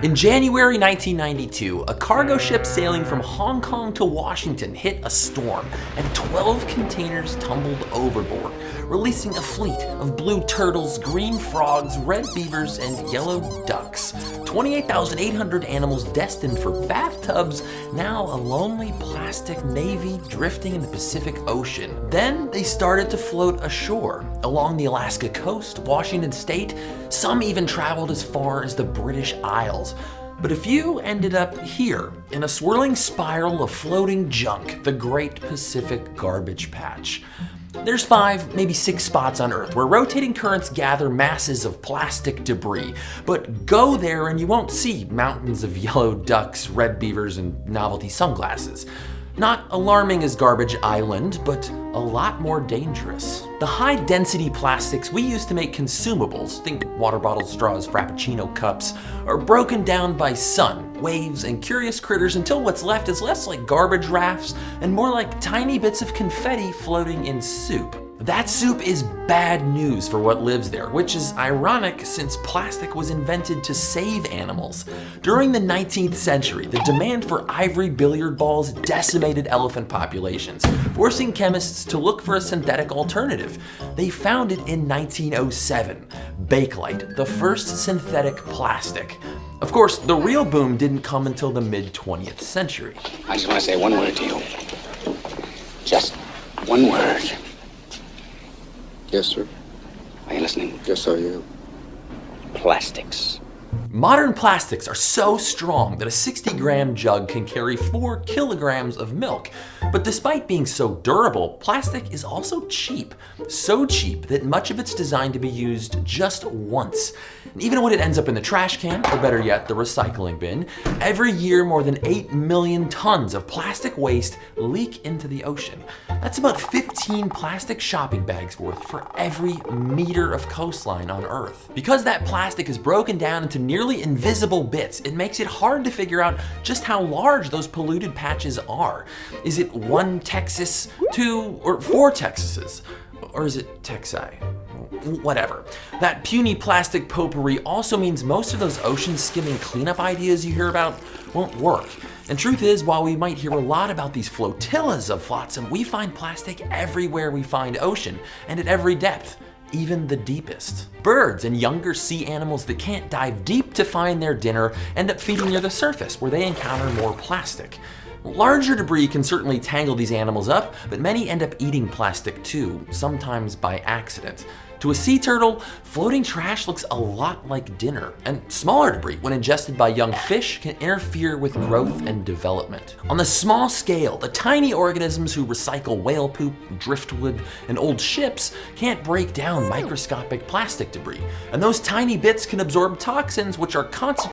In January 1992, a cargo ship sailing from Hong Kong to Washington hit a storm, and 12 containers tumbled overboard, releasing a fleet of blue turtles, green frogs, red beavers, and yellow ducks. 28,800 animals destined for bathtubs, now a lonely plastic navy drifting in the Pacific Ocean. Then they started to float ashore along the Alaska coast, Washington state. Some even traveled as far as the British Isles. But a few ended up here, in a swirling spiral of floating junk, the Great Pacific Garbage Patch. There's 5, maybe 6 spots on Earth where rotating currents gather masses of plastic debris. But go there and you won't see mountains of yellow ducks, red beavers, and novelty sunglasses. Not alarming as Garbage Island, but a lot more dangerous. The high-density plastics we use to make consumables, think water bottles, straws, Frappuccino cups, are broken down by sun, waves, and curious critters until what's left is less like garbage rafts and more like tiny bits of confetti floating in soup. That soup is bad news for what lives there, which is ironic since plastic was invented to save animals. During the 19th century, the demand for ivory billiard balls decimated elephant populations, forcing chemists to look for a synthetic alternative. They found it in 1907, Bakelite, the first synthetic plastic. Of course, the real boom didn't come until the mid-20th century. I just want to say one word to you. Just one word. Yes, sir. Are you listening? Yes, I am. Plastics. Modern plastics are so strong that a 60-gram jug can carry 4 kilograms of milk. But despite being so durable, plastic is also cheap. So cheap that much of it's designed to be used just once. And even when it ends up in the trash can, or better yet, the recycling bin, every year more than 8 million tons of plastic waste leak into the ocean. That's about 15 plastic shopping bags worth for every meter of coastline on Earth. Because that plastic is broken down into nearly invisible bits, it makes it hard to figure out just how large those polluted patches are. Is it 1 Texas, 2, or 4 Texases? Or is it Texi? Whatever. That puny plastic potpourri also means most of those ocean skimming cleanup ideas you hear about won't work. And truth is, while we might hear a lot about these flotillas of flotsam, we find plastic everywhere we find ocean, and at every depth, even the deepest. Birds and younger sea animals that can't dive deep to find their dinner end up feeding near the surface, where they encounter more plastic. Larger debris can certainly tangle these animals up, but many end up eating plastic too, sometimes by accident. To a sea turtle, floating trash looks a lot like dinner, and smaller debris, when ingested by young fish, can interfere with growth and development. On the small scale, the tiny organisms who recycle whale poop, driftwood, and old ships can't break down microscopic plastic debris, and those tiny bits can absorb toxins which are concentrated